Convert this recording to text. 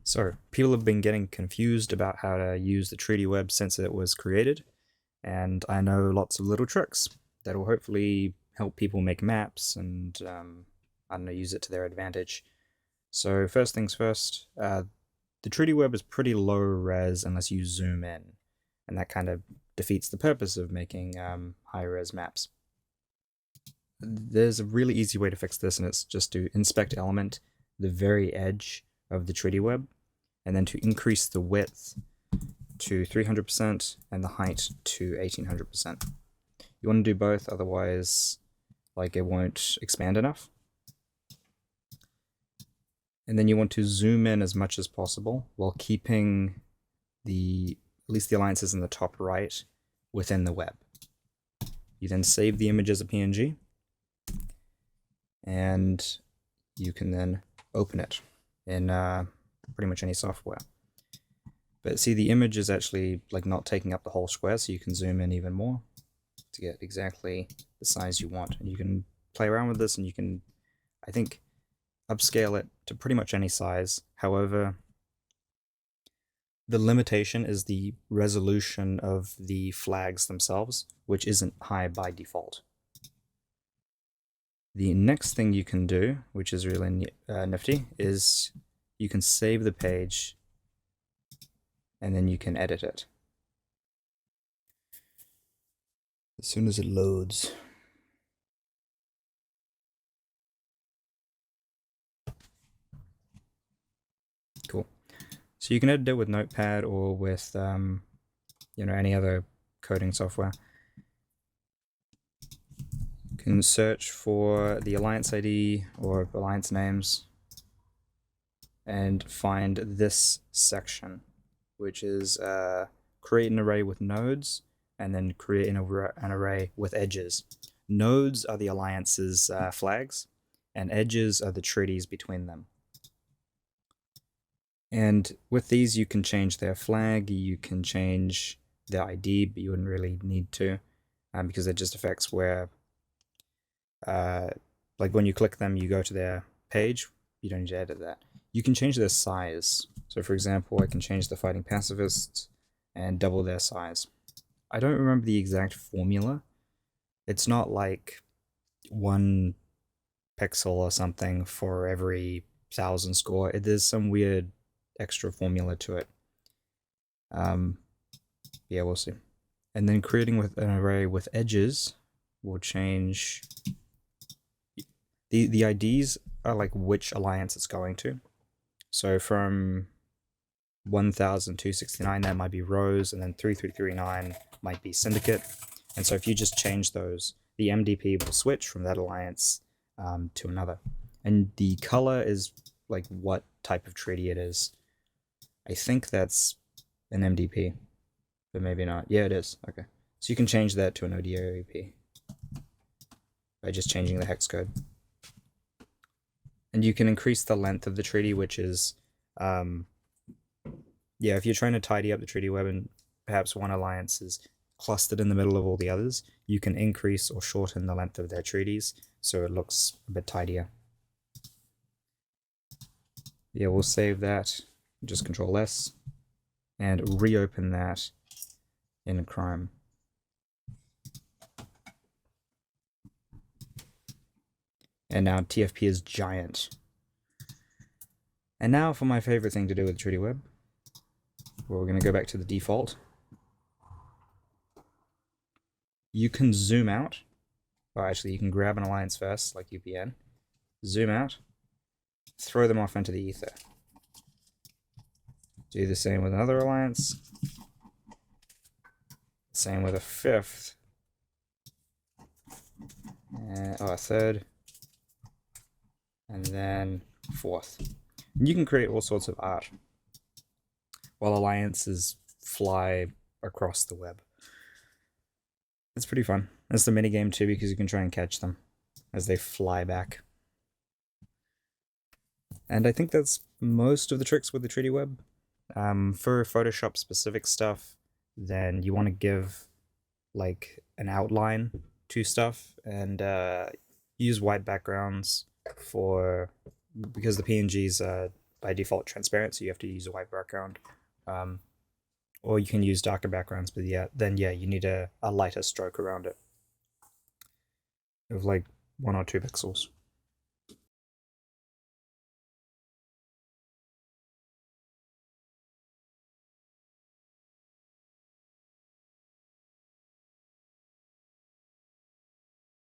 So, people have been getting confused about how to use the 3D web since it was created, and I know lots of little tricks that will hopefully help people make maps and, I don't know, use it to their advantage. So, first things first, the 3D web is pretty low res unless you zoom in, and that kind of defeats the purpose of making high res maps. There's a really easy way to fix this, and it's just to inspect element, the very edge of the 3D web, and then to increase the width to 300% and the height to 1800%. You want to do both, otherwise like it won't expand enough. And then you want to zoom in as much as possible while keeping at least the alliances in the top right within the web. You then save the image as a PNG, and you can then open it in pretty much any software. But see, the image is actually like not taking up the whole square, so you can zoom in even more to get exactly the size you want. And you can play around with this, and you can, I think, upscale it to pretty much any size. However, the limitation is the resolution of the flags themselves, which isn't high by default. The next thing you can do, which is really nifty, is you can save the page and then you can edit it as soon as it loads. Cool. So you can edit it with Notepad or with any other coding software. You can search for the alliance ID or alliance names and find this section, which is create an array with nodes and then create an array with edges. Nodes are the alliance's flags, and edges are the treaties between them. And with these, you can change their flag, you can change their ID, but you wouldn't really need to, because it just affects where, like when you click them, you go to their page. You don't need to edit that. You can change their size. So for example, I can change the fighting pacifists and double their size. I don't remember the exact formula. It's not like 1 pixel or something for every 1,000 score. There's some weird extra formula to it. Yeah, we'll see. And then creating with an array with edges will change. The IDs are like which alliance it's going to. So from 1,269, that might be Rose, and then 3,339 might be Syndicate. And so if you just change those, the MDP will switch from that alliance to another. And the color is like what type of treaty it is. I think that's an MDP, but maybe not. Yeah, it is. Okay. So you can change that to an ODRP by just changing the hex code. And you can increase the length of the treaty, which is, yeah, if you're trying to tidy up the treaty web and perhaps one alliance is clustered in the middle of all the others, you can increase or shorten the length of their treaties so it looks a bit tidier. Yeah, we'll save that, just Control S, and reopen that in Chrome. And now TFP is giant. And now for my favorite thing to do with 3D Web, where we're going to go back to the default. You can zoom out, or actually you can grab an alliance first, like UPN, zoom out, throw them off into the ether. Do the same with another alliance, same with a fifth, a third, and then fourth. And you can create all sorts of art while alliances fly across the web. It's pretty fun. It's the minigame too, because you can try and catch them as they fly back. And I think that's most of the tricks with the 3D web. For Photoshop specific stuff, then you want to give like an outline to stuff and use white backgrounds because the PNGs by default transparent, so you have to use a white background. Or you can use darker backgrounds, but then you need a lighter stroke around it of like 1 or 2 pixels.